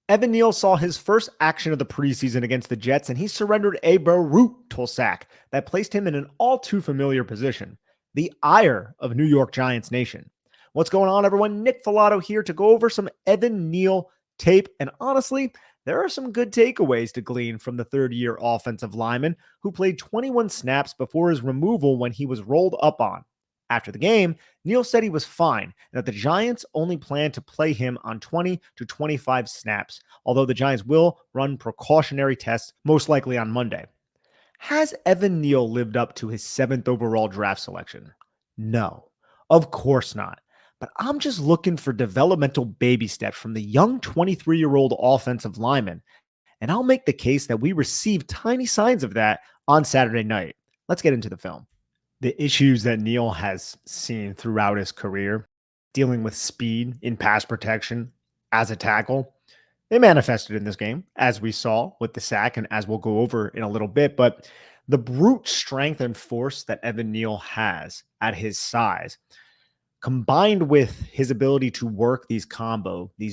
Evan Neal saw his first action of the preseason against the Jets, and he surrendered a brutal sack that placed him in an all too familiar position, the ire of New York Giants Nation. What's going on, everyone? Nick Filato here to go over some Evan Neal tape, and honestly, there are some good takeaways to glean from the third-year offensive lineman who played 21 snaps before his removal when he was rolled up on. After the game, Neal said he was fine and that the Giants only plan to play him on 20 to 25 snaps, although the Giants will run precautionary tests most likely on Monday. Has Evan Neal lived up to his 7th overall draft selection? No, of course not. But I'm just looking for developmental baby steps from the young 23-year-old offensive lineman, and I'll make the case that we received tiny signs of that on Saturday night. Let's get into the film. The issues that Neal has seen throughout his career, dealing with speed in pass protection as a tackle, they manifested in this game, as we saw with the sack and as we'll go over in a little bit. But the brute strength and force that Evan Neal has at his size, combined with his ability to work these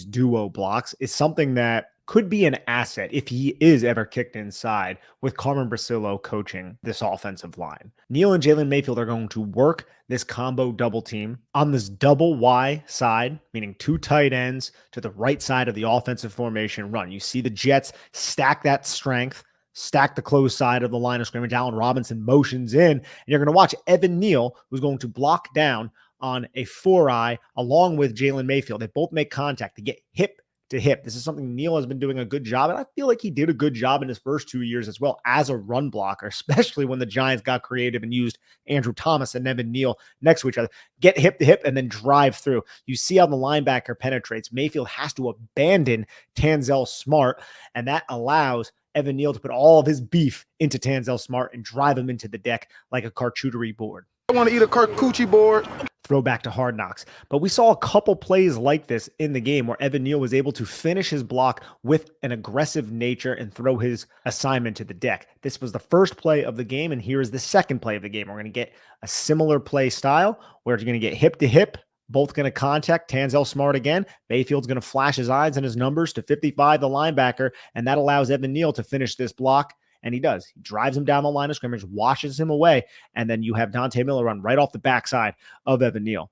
duo blocks, is something that could be an asset if he is ever kicked inside with Carmen Brasillo coaching this offensive line. Neal and Jalen Mayfield are going to work this combo double team on this double Y side, meaning two tight ends to the right side of the offensive formation run. You see the Jets stack that strength, stack the close side of the line of scrimmage. Allen Robinson motions in, and you're going to watch Evan Neal, who's going to block down on a 4-eye along with Jalen Mayfield. They both make contact to get hip to hip. This is something Neal has been doing a good job, and I feel like he did a good job in his first 2 years as well as a run blocker, especially when the Giants got creative and used Andrew Thomas and Evan Neal next to each other. Get hip to hip and then drive through. You see how the linebacker penetrates. Mayfield has to abandon Tanzel Smart, and that allows Evan Neal to put all of his beef into Tanzel Smart and drive him into the deck like a charcuterie board. I want to eat a charcuterie board. Throwback to Hard Knocks. But we saw a couple plays like this in the game where Evan Neal was able to finish his block with an aggressive nature and throw his assignment to the deck. This was the first play of the game, and here is the second play of the game. We're going to get a similar play style where you're going to get hip to hip, both going to contact Tanzel Smart again. Mayfield's going to flash his eyes and his numbers to 55, the linebacker, and that allows Evan Neal to finish this block. And he does. He drives him down the line of scrimmage, washes him away, and then you have Dante Miller run right off the backside of Evan Neal.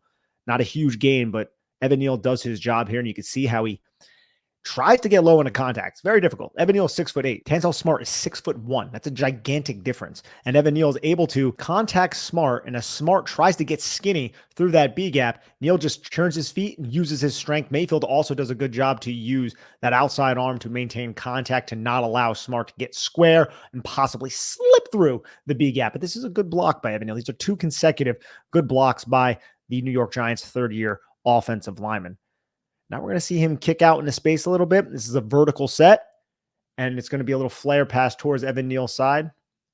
Not a huge gain, but Evan Neal does his job here, and you can see how he tries to get low into contact. It's very difficult. Evan Neal is 6'8". Tanzel Smart is 6'1". That's a gigantic difference. And Evan Neal is able to contact Smart, and as Smart tries to get skinny through that B gap, Neal just turns his feet and uses his strength. Mayfield also does a good job to use that outside arm to maintain contact to not allow Smart to get square and possibly slip through the B gap. But this is a good block by Evan Neal. These are two consecutive good blocks by the New York Giants third-year offensive lineman. Now we're going to see him kick out into space a little bit. This is a vertical set, and it's going to be a little flare pass towards Evan Neal's side.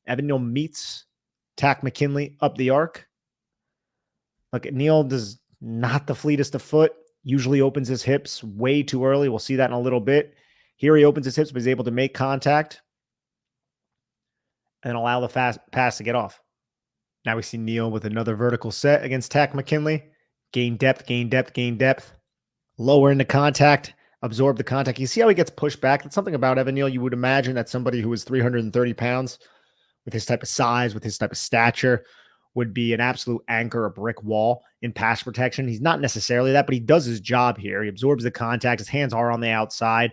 Evan Neal meets Takk McKinley up the arc. Look, Neal does not the fleetest of foot, usually opens his hips way too early. We'll see that in a little bit. Here he opens his hips, but he's able to make contact and allow the fast pass to get off. Now we see Neal with another vertical set against Takk McKinley. Gain depth, gain depth, gain depth. Lower into contact, absorb the contact. You see how he gets pushed back? That's something about Evan Neal. You would imagine that somebody who is 330 pounds with his type of size, with his type of stature, would be an absolute anchor, a brick wall in pass protection. He's not necessarily that, but he does his job here. He absorbs the contact. His hands are on the outside,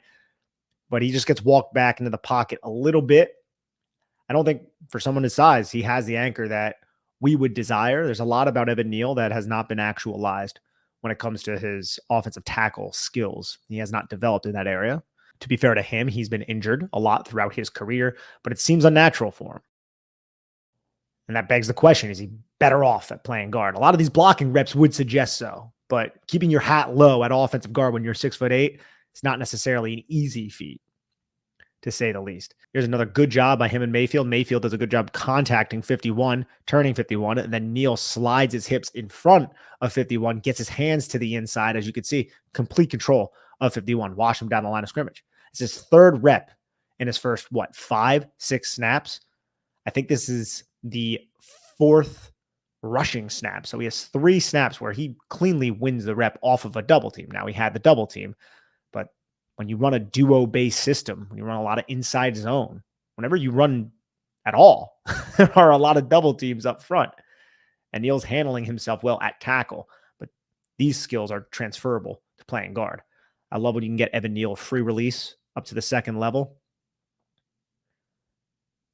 but he just gets walked back into the pocket a little bit. I don't think for someone his size, he has the anchor that we would desire. There's a lot about Evan Neal that has not been actualized when it comes to his offensive tackle skills. He has not developed in that area. To be fair to him, he's been injured a lot throughout his career, but it seems unnatural for him. And that begs the question, is he better off at playing guard? A lot of these blocking reps would suggest so, but keeping your hat low at offensive guard when you're 6'8" is not necessarily an easy feat, to say the least. Here's another good job by him and Mayfield. Mayfield does a good job contacting 51, turning 51, and then Neal slides his hips in front of 51, gets his hands to the inside. As you can see, complete control of 51, wash him down the line of scrimmage. It's his third rep in his first, 5, 6 snaps. I think this is the fourth rushing snap. So he has 3 snaps where he cleanly wins the rep off of a double team. Now he had the double team, but when you run a duo-based system, when you run a lot of inside zone, whenever you run at all, there are a lot of double teams up front. And Neal's handling himself well at tackle, but these skills are transferable to playing guard. I love when you can get Evan Neal free release up to the second level,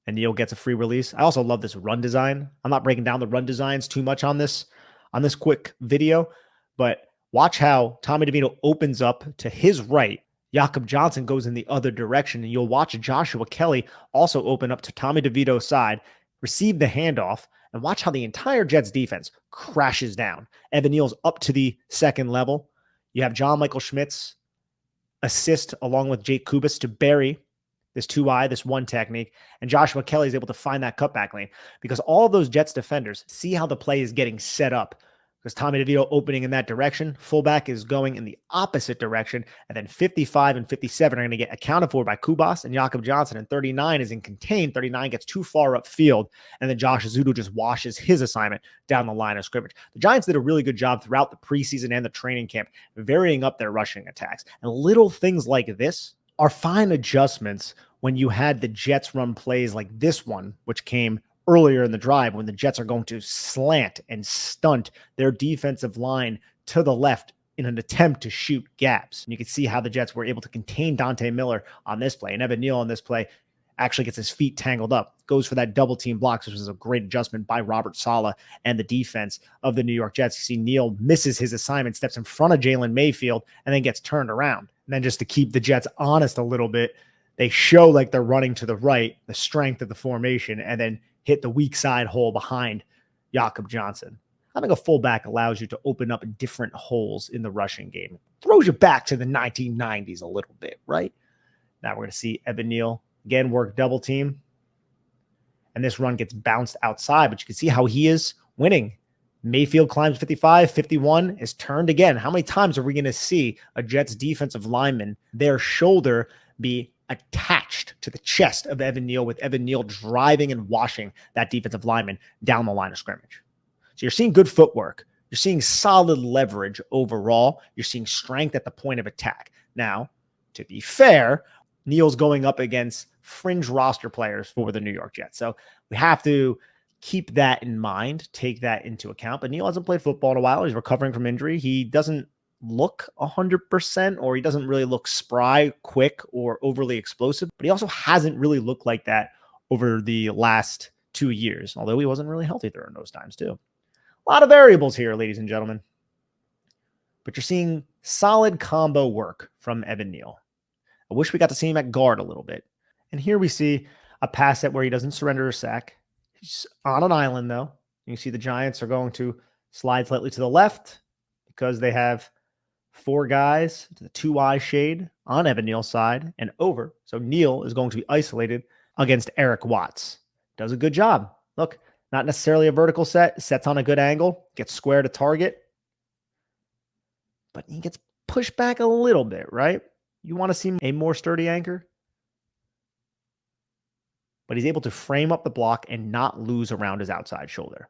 and Neal gets a free release. I also love this run design. I'm not breaking down the run designs too much on this quick video, but watch how Tommy DeVito opens up to his right. Jakob Johnson goes in the other direction, and you'll watch Joshua Kelly also open up to Tommy DeVito's side, receive the handoff, and watch how the entire Jets defense crashes down. Evan Neal's up to the second level. You have John Michael Schmitz assist along with Jake Kubas to bury this 2-eye, this one technique, and Joshua Kelly is able to find that cutback lane because all of those Jets defenders see how the play is getting set up because Tommy DeVito opening in that direction, fullback is going in the opposite direction, and then 55 and 57 are going to get accounted for by Kubas and Jakob Johnson, and 39 is in contained. 39 gets too far upfield, and then Josh Azudu just washes his assignment down the line of scrimmage. The Giants did a really good job throughout the preseason and the training camp, varying up their rushing attacks, and little things like this are fine adjustments when you had the Jets run plays like this one, which came earlier in the drive when the Jets are going to slant and stunt their defensive line to the left in an attempt to shoot gaps. And you can see how the Jets were able to contain Dante Miller on this play. And Evan Neal on this play actually gets his feet tangled up, goes for that double team blocks, which was a great adjustment by Robert Saleh and the defense of the New York Jets. You see Neal misses his assignment, steps in front of Jalen Mayfield, and then gets turned around. And then just to keep the Jets honest a little bit, they show like they're running to the right, the strength of the formation, and then hit the weak side hole behind Jakob Johnson. Having a fullback allows you to open up different holes in the rushing game. It throws you back to the 1990s a little bit, right? Now we're going to see Evan Neal again work double team. And this run gets bounced outside, but you can see how he is winning. Mayfield climbs 55, 51 is turned again. How many times are we going to see a Jets defensive lineman, their shoulder be attached to the chest of Evan Neal, with Evan Neal driving and washing that defensive lineman down the line of scrimmage? So you're seeing good footwork. You're seeing solid leverage overall. You're seeing strength at the point of attack. Now, to be fair, Neal's going up against fringe roster players for the New York Jets. So we have to keep that in mind, take that into account. But Neal hasn't played football in a while. He's recovering from injury. He doesn't look 100%, or he doesn't really look spry, quick, or overly explosive, but he also hasn't really looked like that over the last 2 years, although he wasn't really healthy during those times too. A lot of variables here, ladies and gentlemen, but you're seeing solid combo work from Evan Neal. I wish we got to see him at guard a little bit. And here we see a pass set where he doesn't surrender a sack. He's on an island though. You see the Giants are going to slide slightly to the left because they have 4 guys to the 2-eye shade on Evan Neal's side and over. So Neal is going to be isolated against Eric Watts. Does a good job. Look, not necessarily a vertical set, sets on a good angle, gets square to target, but he gets pushed back a little bit, right? You want to see a more sturdy anchor, but he's able to frame up the block and not lose around his outside shoulder.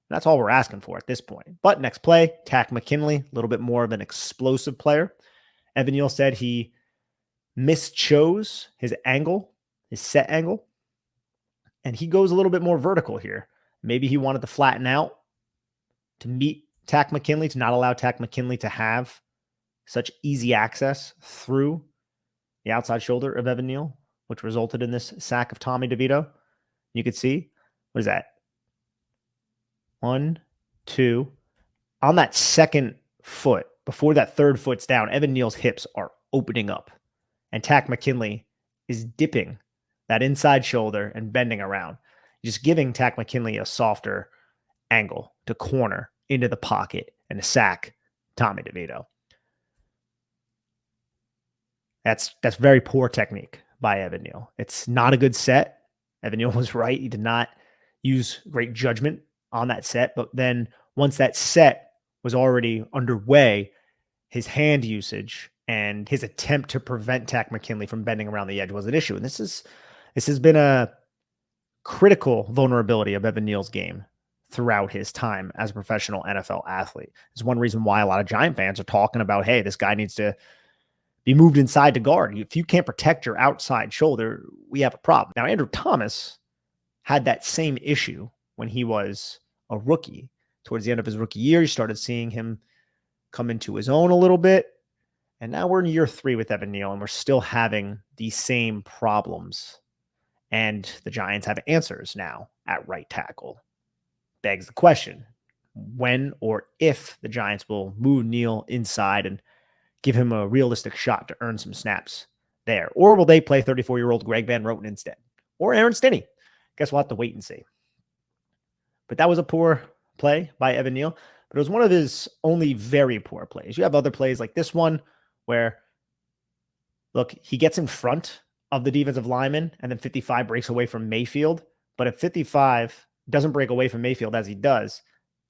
That's all we're asking for at this point. But next play, Takk McKinley, a little bit more of an explosive player. Evan Neal said he mischose his angle, his set angle, and he goes a little bit more vertical here. Maybe he wanted to flatten out to meet Takk McKinley, to not allow Takk McKinley to have such easy access through the outside shoulder of Evan Neal, which resulted in this sack of Tommy DeVito. You could see, what is that? 1, 2. On that second foot, before that third foot's down, Evan Neal's hips are opening up. And Takk McKinley is dipping that inside shoulder and bending around, just giving Takk McKinley a softer angle to corner into the pocket and to sack Tommy DeVito. That's very poor technique by Evan Neal. It's not a good set. Evan Neal was right. He did not use great judgment on that set, but then once that set was already underway, his hand usage and his attempt to prevent Takk McKinley from bending around the edge was an issue. And this has been a critical vulnerability of Evan Neal's game throughout his time as a professional NFL athlete. It's one reason why a lot of Giant fans are talking about, hey, this guy needs to be moved inside to guard. If you can't protect your outside shoulder, we have a problem. Now, Andrew Thomas had that same issue when he was a rookie. Towards the end of his rookie year, you started seeing him come into his own a little bit. And now we're in year 3 with Evan Neal, and we're still having these same problems. And the Giants have answers now at right tackle. Begs the question, when or if the Giants will move Neal inside and give him a realistic shot to earn some snaps there. Or will they play 34-year-old Greg Van Roten instead? Or Aaron Stinney? Guess we'll have to wait and see. But that was a poor play by Evan Neal, but it was one of his only very poor plays. You have other plays like this one where, look, he gets in front of the defensive lineman and then 55 breaks away from Mayfield. But if 55 doesn't break away from Mayfield as he does,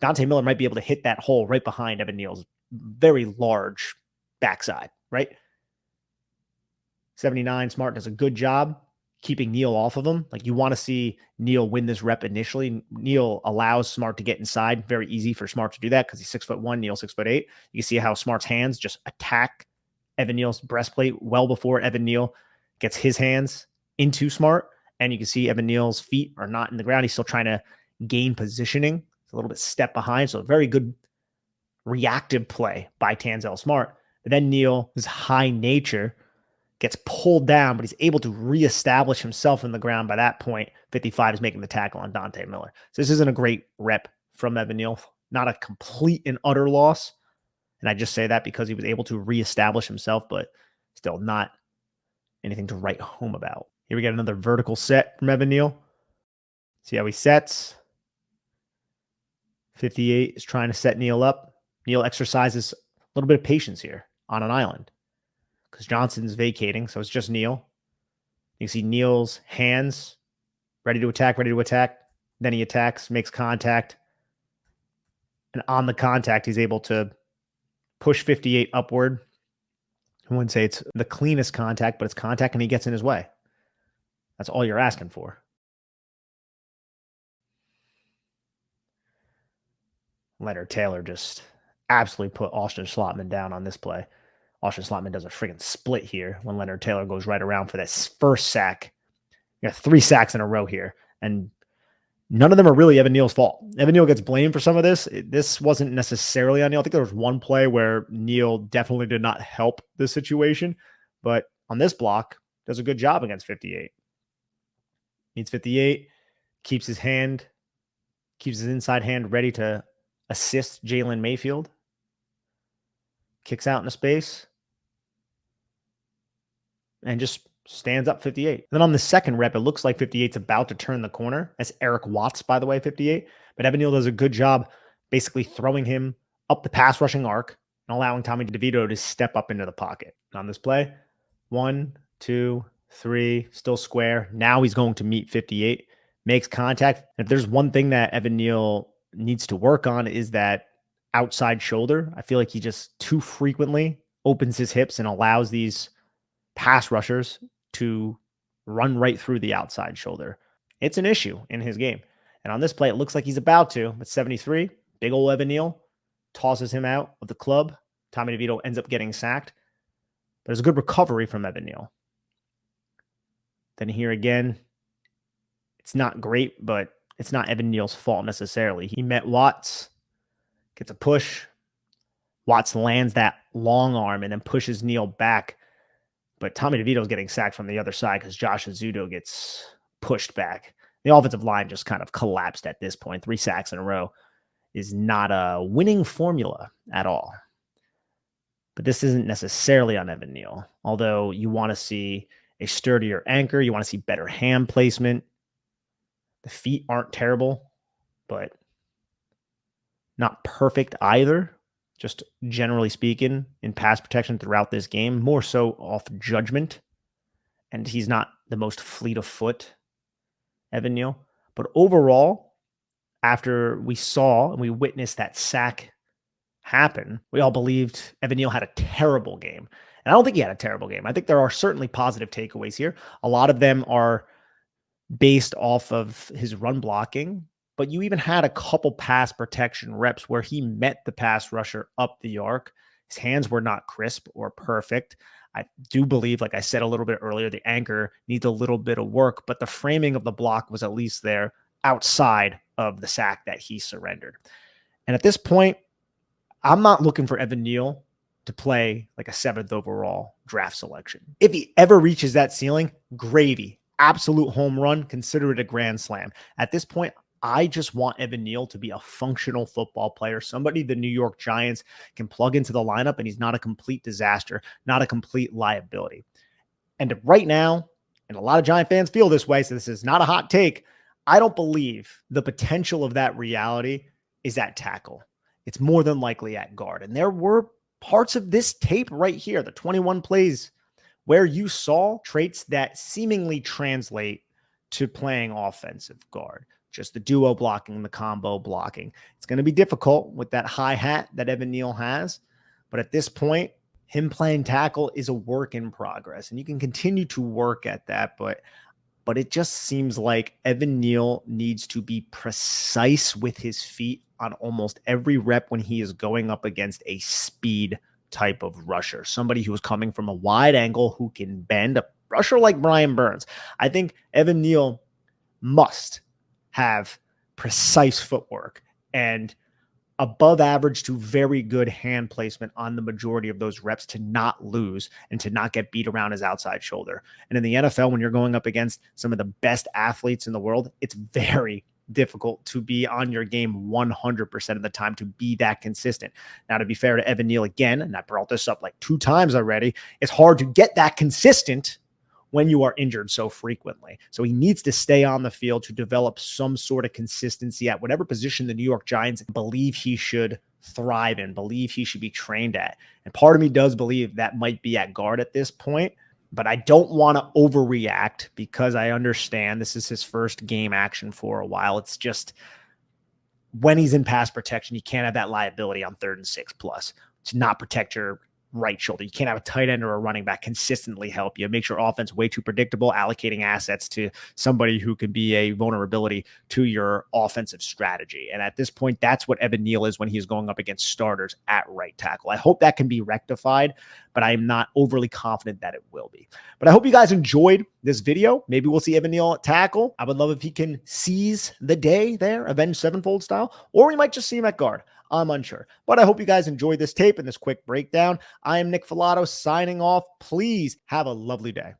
Dante Miller might be able to hit that hole right behind Evan Neal's very large backside, right? 79, Smart does a good job keeping Neal off of him. Like, you want to see Neal win this rep initially. Neal allows Smart to get inside. Very easy for Smart to do that because he's 6'1", Neal 6'8". You can see how Smart's hands just attack Evan Neal's breastplate well before Evan Neal gets his hands into Smart. And you can see Evan Neal's feet are not in the ground. He's still trying to gain positioning. It's a little bit step behind. So a very good reactive play by Tanzel Smart. But then Neal, his high nature, gets pulled down, but he's able to reestablish himself in the ground. By that point, 55 is making the tackle on Dante Miller. So this isn't a great rep from Evan Neal. Not a complete and utter loss. And I just say that because he was able to reestablish himself, but still not anything to write home about. Here we get another vertical set from Evan Neal. See how he sets. 58 is trying to set Neal up. Neal exercises a little bit of patience here on an island because Johnson's vacating, so it's just Neal. You can see Neal's hands ready to attack. Then he attacks, makes contact. And on the contact, he's able to push 58 upward. I wouldn't say it's the cleanest contact, but it's contact and he gets in his way. That's all you're asking for. Leonard Taylor just absolutely put Austin Schlottman down on this play. Austin Schlottman does a friggin' split here when Leonard Taylor goes right around for this first sack. You got 3 sacks in a row here, and none of them are really Evan Neal's fault. Evan Neal gets blamed for some of this. This wasn't necessarily on Neal. I think there was one play where Neal definitely did not help the situation, but on this block, does a good job against 58. Meets 58, keeps his inside hand ready to assist Jalen Mayfield. Kicks out into space. And just stands up 58. And then on the second rep, it looks like 58's about to turn the corner. That's Eric Watts, by the way, 58. But Evan Neal does a good job basically throwing him up the pass rushing arc and allowing Tommy DeVito to step up into the pocket. On this play, 1, 2, 3, still square. Now he's going to meet 58, makes contact. And if there's one thing that Evan Neal needs to work on is that outside shoulder. I feel like he just too frequently opens his hips and allows these pass rushers to run right through the outside shoulder. It's an issue in his game. And on this play, it looks like he's about to. But 73, big old Evan Neal tosses him out of the club. Tommy DeVito ends up getting sacked. But it's a good recovery from Evan Neal. Then here again, it's not great, but it's not Evan Neal's fault necessarily. He met Watts, gets a push. Watts lands that long arm and then pushes Neal back. But Tommy DeVito's getting sacked from the other side because Josh Azudo gets pushed back. The offensive line just kind of collapsed at this point. 3 sacks in a row is not a winning formula at all. But this isn't necessarily on Evan Neal. Although you want to see a sturdier anchor. You want to see better hand placement. The feet aren't terrible, but not perfect either. Just generally speaking, in pass protection throughout this game, more so off judgment. And he's not the most fleet of foot, Evan Neal. But overall, after we saw and we witnessed that sack happen, we all believed Evan Neal had a terrible game. And I don't think he had a terrible game. I think there are certainly positive takeaways here. A lot of them are based off of his run blocking. But you even had a couple pass protection reps where he met the pass rusher up the arc. His hands were not crisp or perfect. I do believe, like I said a little bit earlier, the anchor needs a little bit of work, but the framing of the block was at least there outside of the sack that he surrendered. And at this point, I'm not looking for Evan Neal to play like a 7th overall draft selection. If he ever reaches that ceiling, gravy, absolute home run, consider it a grand slam. At this point, I just want Evan Neal to be a functional football player, somebody the New York Giants can plug into the lineup, and he's not a complete disaster, not a complete liability. And right now, and a lot of Giant fans feel this way, so this is not a hot take, I don't believe the potential of that reality is at tackle. It's more than likely at guard. And there were parts of this tape right here, the 21 plays, where you saw traits that seemingly translate to playing offensive guard. Just the duo blocking, the combo blocking. It's going to be difficult with that high hat that Evan Neal has. But at this point, him playing tackle is a work in progress. And you can continue to work at that. But it just seems like Evan Neal needs to be precise with his feet on almost every rep when he is going up against a speed type of rusher, somebody who is coming from a wide angle who can bend, a rusher like Brian Burns. I think Evan Neal must have precise footwork and above average to very good hand placement on the majority of those reps to not lose and to not get beat around his outside shoulder. And in the NFL, when you're going up against some of the best athletes in the world, it's very difficult to be on your game 100% of the time, to be that consistent. Now, to be fair to Evan Neal again, and I brought this up like 2 times already, it's hard to get that consistent when you are injured so frequently. So he needs to stay on the field to develop some sort of consistency at whatever position the New York Giants believe he should thrive in, believe he should be trained at. And part of me does believe that might be at guard at this point, but I don't want to overreact because I understand this is his first game action for a while. It's just when he's in pass protection, you can't have that liability on 3rd and 6 plus to not protect your right shoulder. You can't have a tight end or a running back consistently help you. It makes your offense way too predictable, allocating assets to somebody who could be a vulnerability to your offensive strategy. And at this point, that's what Evan Neal is when he's going up against starters at right tackle. I hope that can be rectified, but I am not overly confident that it will be. But I hope you guys enjoyed this video. Maybe we'll see Evan Neal at tackle. I would love if he can seize the day there, Avenged Sevenfold style, or we might just see him at guard. I'm unsure, but I hope you guys enjoyed this tape and this quick breakdown. I am Nick Filato signing off. Please have a lovely day.